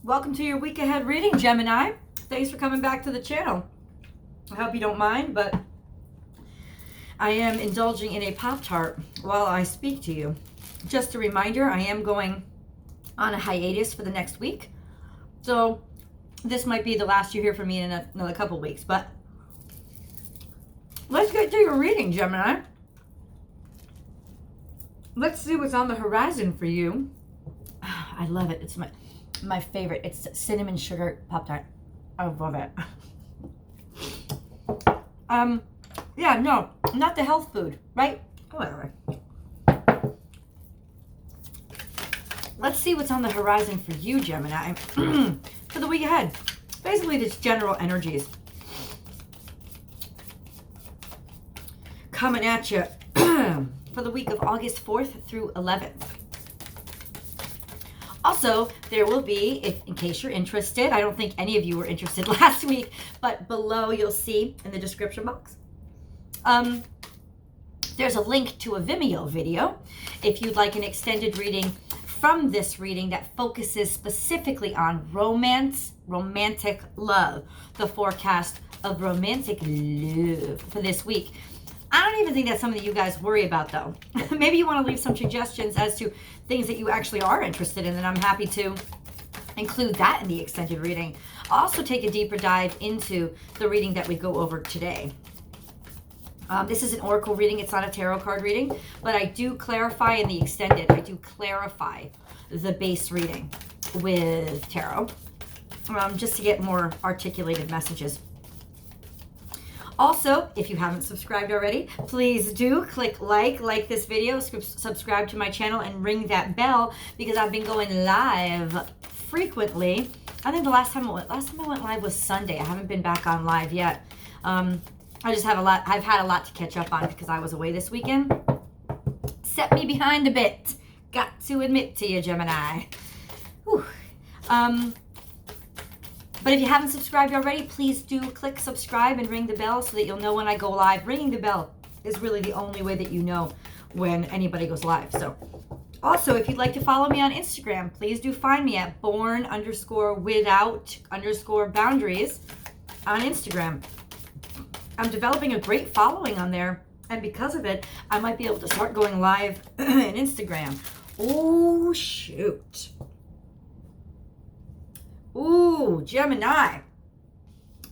Welcome to your week ahead reading, Gemini. Thanks for coming back to the channel. I hope you don't mind, but I am indulging in a Pop-Tart while I speak to you. Just a reminder, I am going on a hiatus for the next week. So this might be the last you hear from me in another couple weeks, but let's get to your reading, Gemini. Let's see what's on the horizon for you. I love it. It's my favorite. It's cinnamon sugar Pop-Tart. I love it. Yeah, no, not the health food, right? Whatever. Let's see what's on the horizon for you, Gemini, for the week ahead. Basically, just general energies coming at you for the week of August 4th through 11th. Also, there will be, in case you're interested, I don't think any of you were interested last week, but below you'll see in the description box, there's a link to a Vimeo video if you'd like an extended reading from this reading that focuses specifically on romance, romantic love, the forecast of romantic love for this week. I don't even think that's something that you guys worry about, though. Maybe you want to leave some suggestions as to things that you actually are interested in, and I'm happy to include that in the extended reading. I'll also take a deeper dive into the reading that we go over today. This is an oracle reading. It's not a tarot card reading, but I do clarify in the extended. I do clarify the base reading with tarot, just to get more articulated messages. Also, if you haven't subscribed already, please do click like this video, subscribe to my channel, and ring that bell because I've been going live frequently. I think the last time I went live was Sunday. I haven't been back on live yet. I just have I've had a lot to catch up on because I was away this weekend. Set me behind a bit. Got to admit to you, Gemini. Whew. But if you haven't subscribed already, please do click subscribe and ring the bell so that you'll know when I go live. Ringing the bell is really the only way that you know when anybody goes live. So, also, if you'd like to follow me on Instagram, please do find me at born_without_boundaries on Instagram. I'm developing a great following on there, and because of it, I might be able to start going live on Instagram. Oh, shoot. Ooh, Gemini.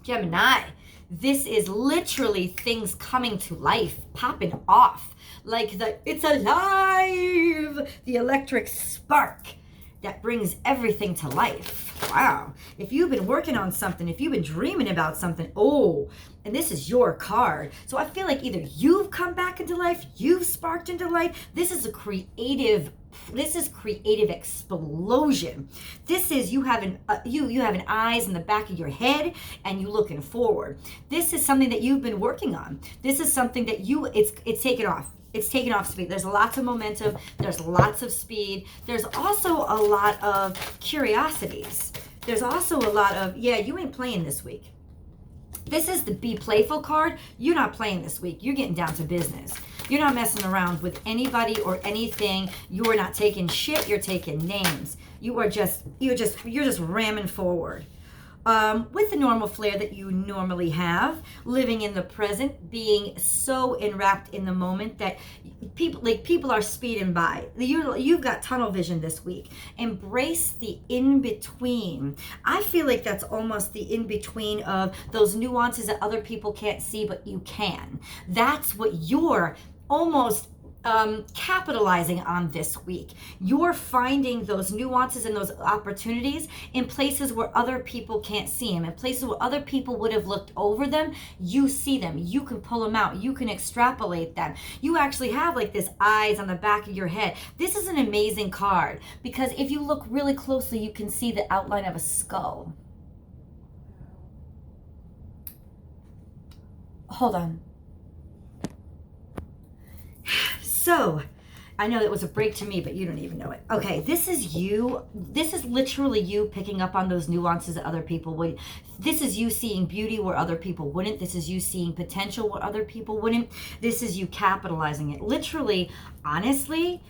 Gemini, this is literally things coming to life, popping off. Like it's alive, the electric spark that brings everything to life. Wow. If you've been working on something, if you've been dreaming about something, oh, and this is your card. So I feel like either you've come back into life, you've sparked into life. This is creative explosion. This is you having eyes in the back of your head and you looking forward. This is something that you've been working on. This is something that it's taken off. It's taken off speed. There's lots of momentum. There's lots of speed. There's also a lot of curiosities. There's also a lot of, yeah, you ain't playing this week. This is the be playful card. You're not playing this week. You're getting down to business. You're not messing around with anybody or anything. You are not taking shit. You're taking names. You're just ramming forward. With the normal flair that you normally have, living in the present, being so enwrapped in the moment that people are speeding by. You've got tunnel vision this week. Embrace the in-between. I feel like that's almost the in-between of those nuances that other people can't see, but you can. That's what you're almost capitalizing on this week. You're finding those nuances and those opportunities in places where other people can't see them, in places where other people would have looked over them. You see them. You can pull them out. You can extrapolate them. You actually have like this eyes on the back of your head. This is an amazing card because if you look really closely, you can see the outline of a skull. Hold on. So, I know that was a break to me, but you don't even know it. Okay, this is you. This is literally you picking up on those nuances that other people would. This is you seeing beauty where other people wouldn't. This is you seeing potential where other people wouldn't. This is you capitalizing it. Literally, honestly,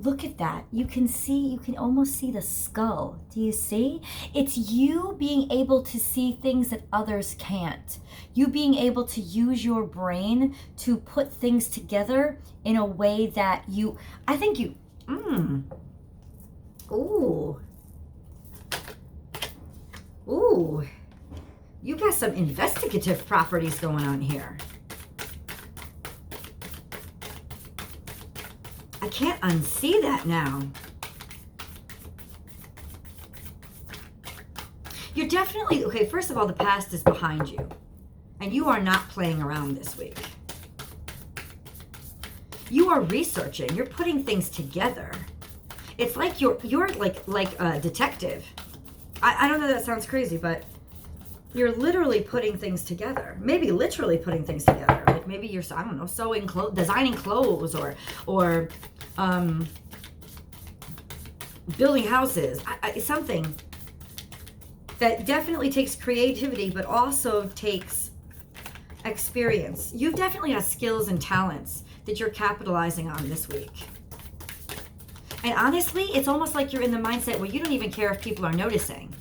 Look at that. You can almost see the skull. Do you see? It's you being able to see things that others can't. You being able to use your brain to put things together in a way that I think you, ooh. Ooh. You got some investigative properties going on here. I can't unsee that now. You're definitely, okay, first of all, the past is behind you. And you are not playing around this week. You are researching. You're putting things together. It's like you're like a detective. I don't know, that sounds crazy, but you're literally putting things together. Maybe literally putting things together. Like maybe you're, I don't know, sewing clothes, designing clothes, or building houses. Something that definitely takes creativity, but also takes experience. You've definitely got skills and talents that you're capitalizing on this week. And honestly, it's almost like you're in the mindset where you don't even care if people are noticing.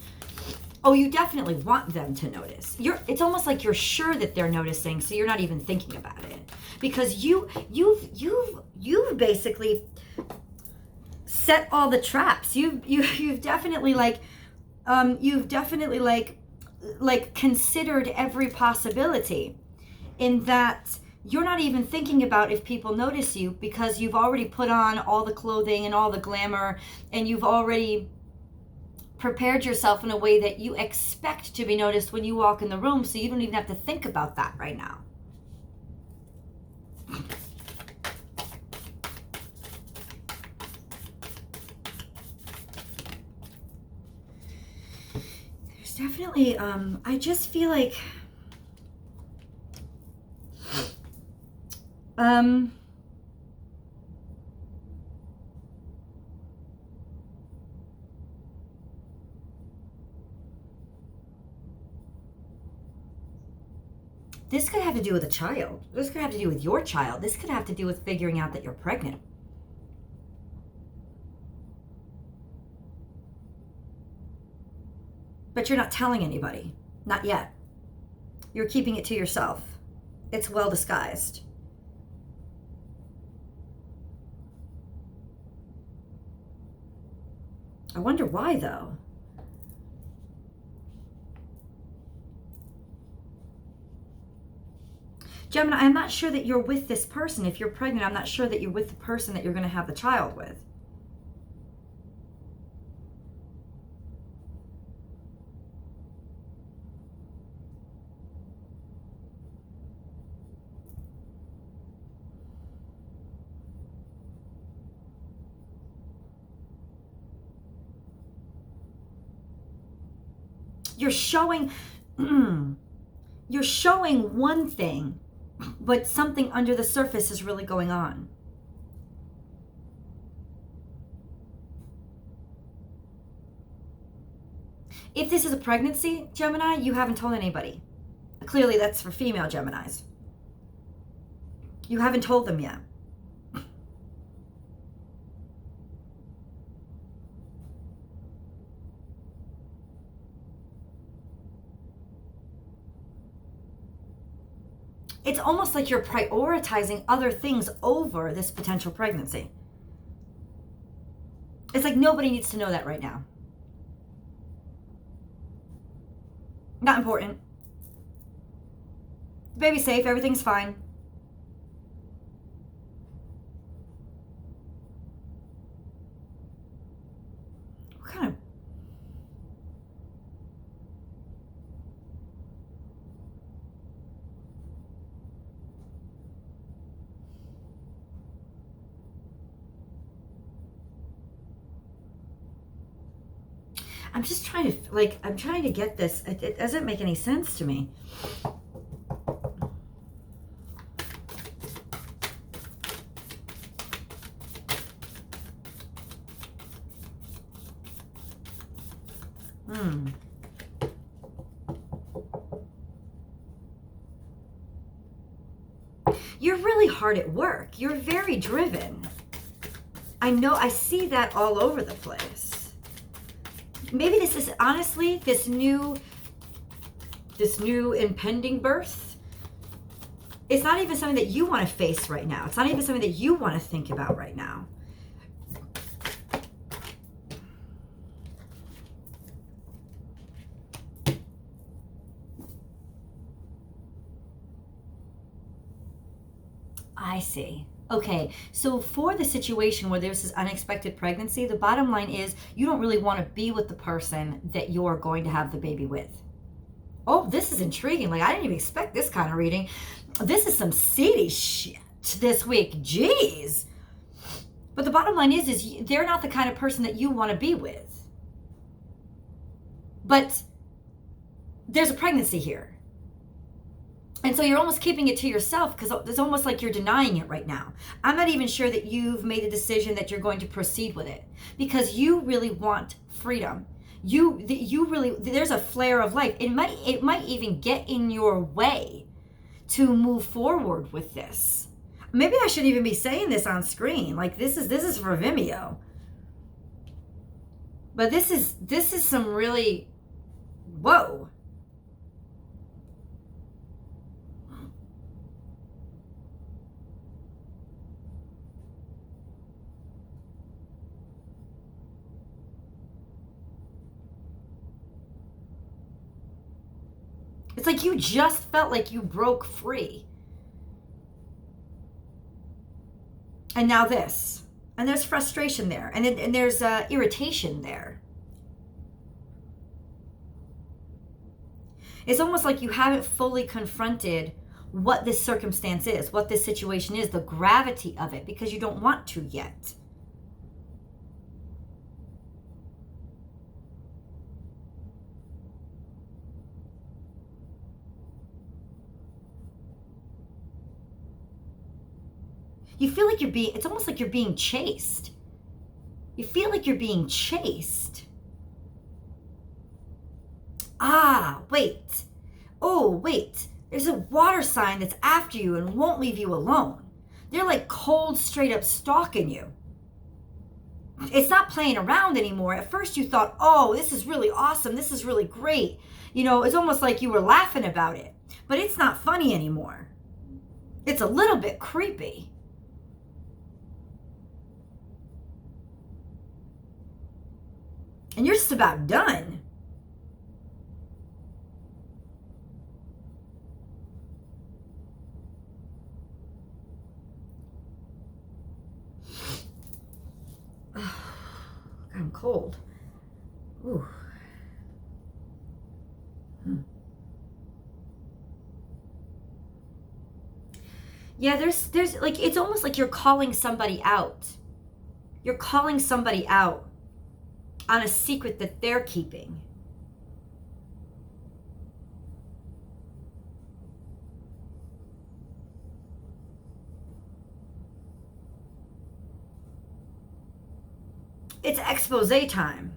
Oh, you definitely want them to notice. It's almost like you're sure that they're noticing, so you're not even thinking about it. Because you've basically set all the traps. You've definitely considered every possibility, in that you're not even thinking about if people notice you, because you've already put on all the clothing and all the glamour, and you've already prepared yourself in a way that you expect to be noticed when you walk in the room, so you don't even have to think about that right now. There's definitely, I just feel like, this could have to do with a child. This could have to do with your child. This could have to do with figuring out that you're pregnant. But you're not telling anybody. Not yet. You're keeping it to yourself. It's well disguised. I wonder why, though. Gemini, I'm not sure that you're with this person. If you're pregnant, I'm not sure that you're with the person that you're going to have the child with. You're showing, you're showing one thing, but something under the surface is really going on. If this is a pregnancy, Gemini, you haven't told anybody. Clearly that's for female Geminis. You haven't told them yet. It's almost like you're prioritizing other things over this potential pregnancy. It's like nobody needs to know that right now. Not important. The baby's safe, everything's fine. What kind of... I'm just trying to, like, I'm trying to get this. It doesn't make any sense to me. You're really hard at work. You're very driven. I know, I see that all over the place. Maybe this is honestly this new impending birth. It's not even something that you want to face right now. It's not even something that you want to think about right now. I see. Okay, so for the situation where there's this unexpected pregnancy, the bottom line is you don't really want to be with the person that you're going to have the baby with. Oh, this is intriguing. Like, I didn't even expect this kind of reading. This is some seedy shit this week. Jeez. But the bottom line is they're not the kind of person that you want to be with. But there's a pregnancy here. And so you're almost keeping it to yourself because it's almost like you're denying it right now. I'm not even sure that you've made a decision that you're going to proceed with it because you really want freedom. You really, there's a flare of life. It might even get in your way to move forward with this. Maybe I shouldn't even be saying this on screen. Like this is for Vimeo. But this is some really, whoa. It's like you just felt like you broke free. And now this. And there's frustration there. And there's irritation there. It's almost like you haven't fully confronted what this circumstance is, what this situation is, the gravity of it, because you don't want to yet. You feel like it's almost like you're being chased. You feel like you're being chased. Ah, wait. Oh, wait. There's a water sign that's after you and won't leave you alone. They're like cold, straight up stalking you. It's not playing around anymore. At first you thought, oh, this is really awesome. This is really great. You know, it's almost like you were laughing about it. But it's not funny anymore. It's a little bit creepy. And you're just about done. Oh, I'm cold. Ooh. Yeah, there's like, it's almost like you're calling somebody out. You're calling somebody out on a secret that they're keeping. It's expose time.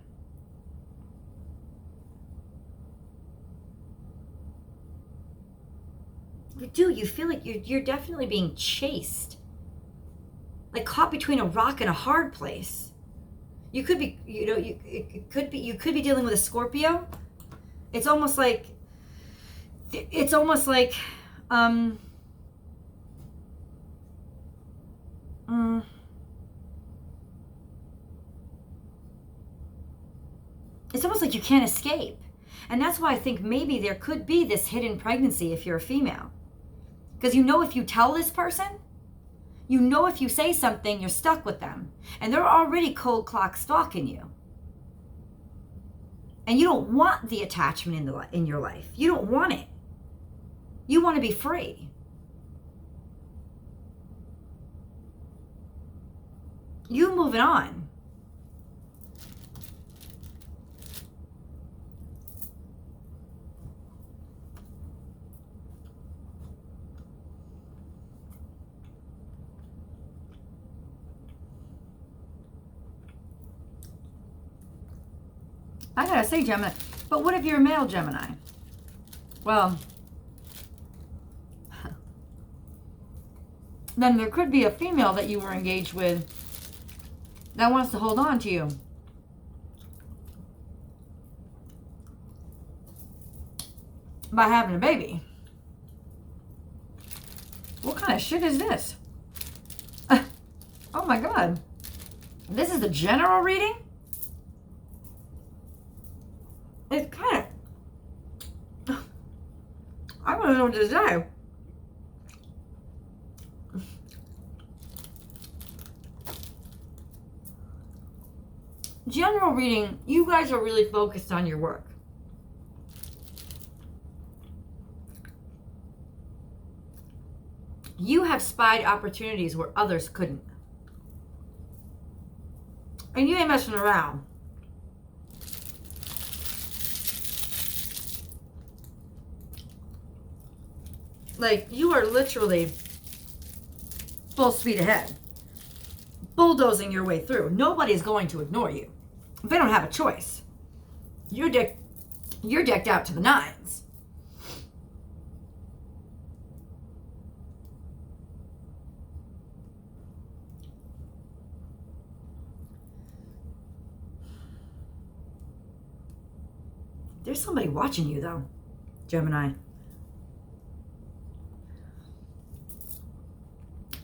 You feel like you're definitely being chased. Like caught between a rock and a hard place. You could be, you could be dealing with a Scorpio. It's almost like it's almost like you can't escape. And that's why I think maybe there could be this hidden pregnancy if you're a female. Because you know if you tell this person, you know if you say something, you're stuck with them. And they're already cold clock stalking you. And you don't want the attachment in your life. You don't want it. You want to be free. You moving on. I gotta say, Gemini, but what if you're a male Gemini? Well, then there could be a female that you were engaged with that wants to hold on to you. By having a baby. What kind of shit is this? Oh my God. This is the general reading? It's kind of... I don't know what to say. General reading, you guys are really focused on your work. You have spied opportunities where others couldn't. And you ain't messing around. Like, you are literally full speed ahead. Bulldozing your way through. Nobody's going to ignore you. They don't have a choice. You're decked out to the nines. There's somebody watching you, though, Gemini.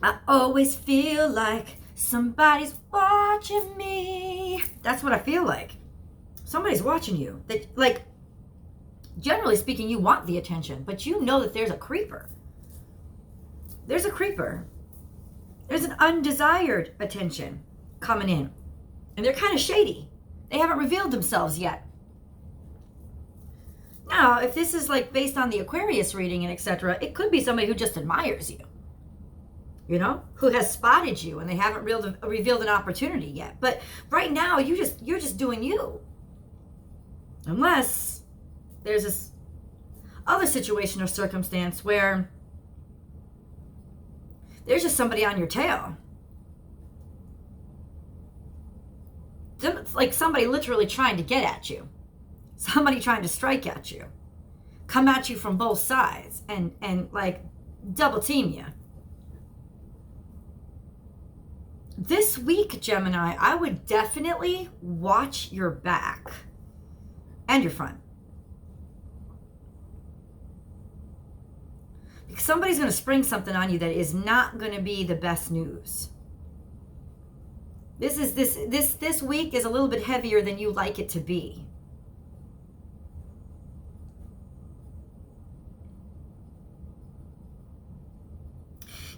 I always feel like somebody's watching me. That's what I feel like. Somebody's watching you. That, like, generally speaking, you want the attention, but you know that there's a creeper. There's a creeper. There's an undesired attention coming in. And they're kind of shady. They haven't revealed themselves yet. Now, if this is like based on the Aquarius reading and etc., it could be somebody who just admires you. You know, who has spotted you and they haven't revealed an opportunity yet. But right now, you're just doing you. Unless there's this other situation or circumstance where there's just somebody on your tail. It's like somebody literally trying to get at you. Somebody trying to strike at you. Come at you from both sides and like double team you. This week, Gemini, I would definitely watch your back and your front. Because somebody's going to spring something on you that is not going to be the best news. This week is a little bit heavier than you like it to be.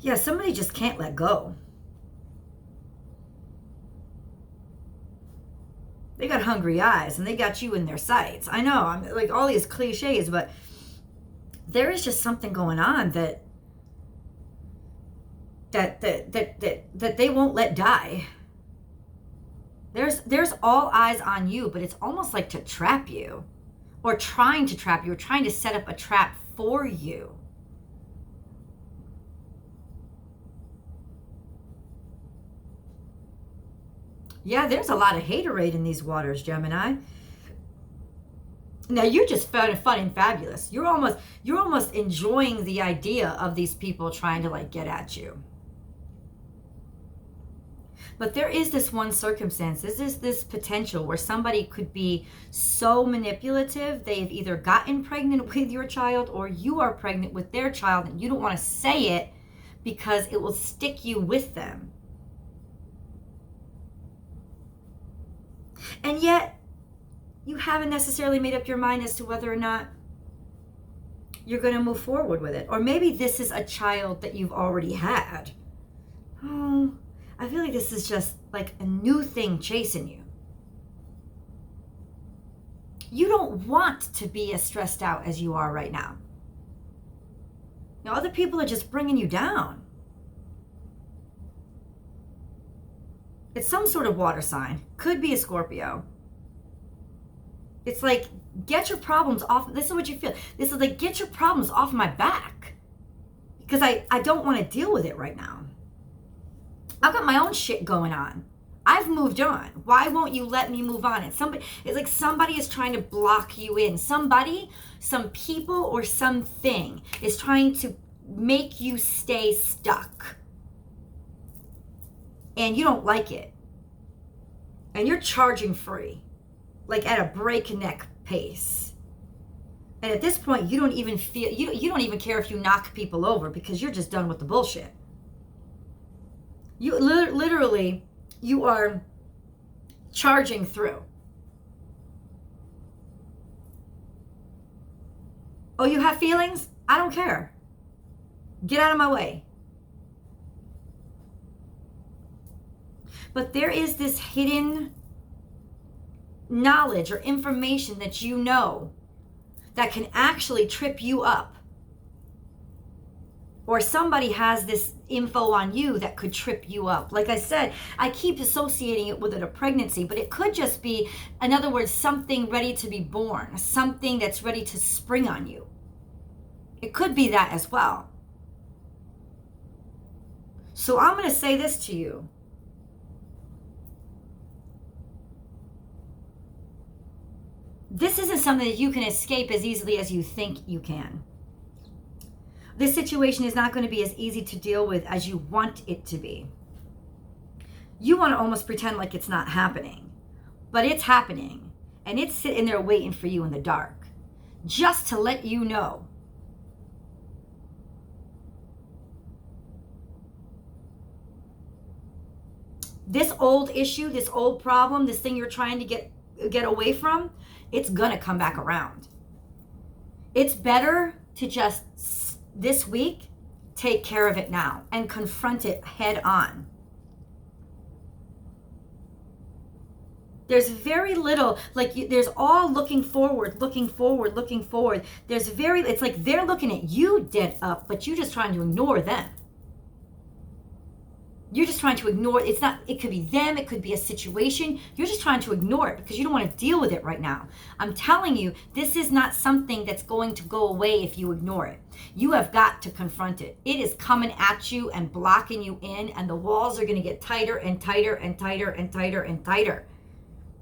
Yeah, somebody just can't let go. They got hungry eyes and they got you in their sights. I know, I'm like all these cliches, but there is just something going on that they won't let die. There's all eyes on you, but it's almost like to trap you, or trying to trap you, or trying to set up a trap for you. Yeah, there's a lot of haterade in these waters, Gemini. Now you're just fun and fabulous. You're almost enjoying the idea of these people trying to like get at you. But there is this one circumstance, this potential where somebody could be so manipulative, they've either gotten pregnant with your child or you are pregnant with their child and you don't want to say it because it will stick you with them. And yet, you haven't necessarily made up your mind as to whether or not you're going to move forward with it. Or maybe this is a child that you've already had. Oh, I feel like this is just like a new thing chasing you. You don't want to be as stressed out as you are right now. Now, other people are just bringing you down. It's some sort of water sign. Could be a Scorpio. It's like, get your problems off. This is what you feel. This is like, get your problems off my back. Because I don't want to deal with it right now. I've got my own shit going on. I've moved on. Why won't you let me move on? It's like somebody is trying to block you in. Somebody, some people, or something is trying to make you stay stuck. And you don't like it. And you're charging free, like at a breakneck pace. And at this point, you don't even feel, you don't even care if you knock people over because you're just done with the bullshit. You literally, you are charging through. Oh, you have feelings? I don't care. Get out of my way. But there is this hidden knowledge or information that you know that can actually trip you up. Or somebody has this info on you that could trip you up. Like I said, I keep associating it with a pregnancy, but it could just be, in other words, something ready to be born, something that's ready to spring on you. It could be that as well. So I'm going to say this to you. This isn't something that you can escape as easily as you think you can. This situation is not going to be as easy to deal with as you want it to be. You want to almost pretend like it's not happening, but it's happening, and it's sitting there waiting for you in the dark, just to let you know. This old issue, this old problem, this thing you're trying to get away from, it's gonna come back around. It's better to just, this week, take care of it now and confront it head on. There's very little, like there's all looking forward, looking forward, looking forward. It's like they're looking at you dead up, but you're just trying to ignore them. You're just trying to ignore, it could be them, it could be a situation. You're just trying to ignore it because you don't want to deal with it right now. I'm telling you, this is not something that's going to go away if you ignore it. You have got to confront it. It is coming at you and blocking you in, and the walls are going to get tighter and tighter and tighter and tighter and tighter.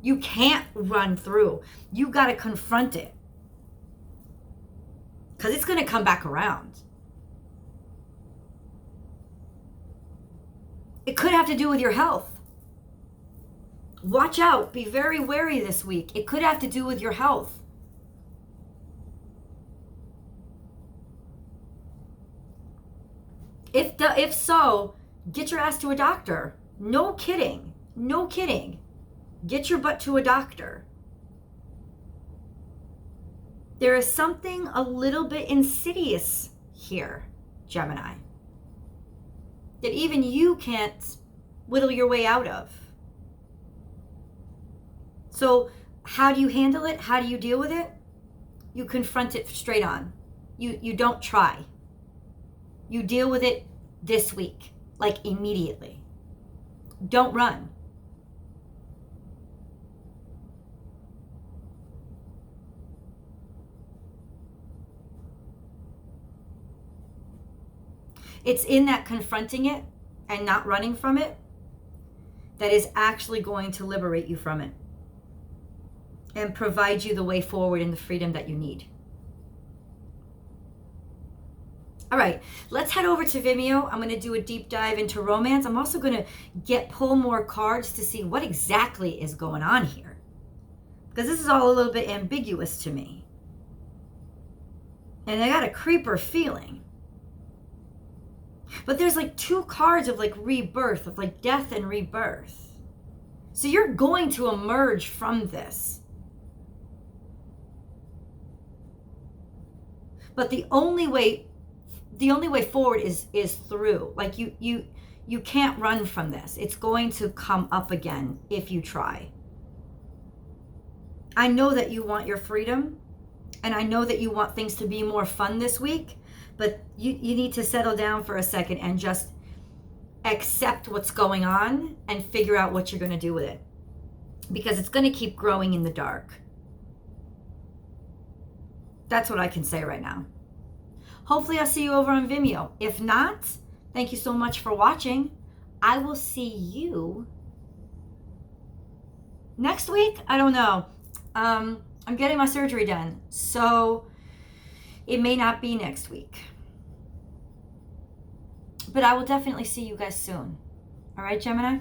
You can't run through. You got to confront it because it's going to come back around. It could have to do with your health. Watch out. Be very wary this week. It could have to do with your health. If so, get your ass to a doctor. No kidding. No kidding. Get your butt to a doctor. There is something a little bit insidious here, Gemini, that even you can't whittle your way out of. So how do you handle it? How do you deal with it? You confront it straight on. You don't try. You deal with it this week, like immediately. Don't run. It's in that confronting it and not running from it that is actually going to liberate you from it and provide you the way forward and the freedom that you need. All right, let's head over to Vimeo. I'm going to do a deep dive into romance. I'm also going to pull more cards to see what exactly is going on here, because this is all a little bit ambiguous to me. And I got a creeper feeling. But there's like two cards of like rebirth, of like death and rebirth. So you're going to emerge from this. But the only way forward is through. Like you can't run from this. It's going to come up again if you try. I know that you want your freedom, and I know that you want things to be more fun this week. But you need to settle down for a second and just accept what's going on and figure out what you're going to do with it. Because it's going to keep growing in the dark. That's what I can say right now. Hopefully I'll see you over on Vimeo. If not, thank you so much for watching. I will see you next week. I don't know. I'm getting my surgery done. So it may not be next week. But I will definitely see you guys soon. All right, Gemini?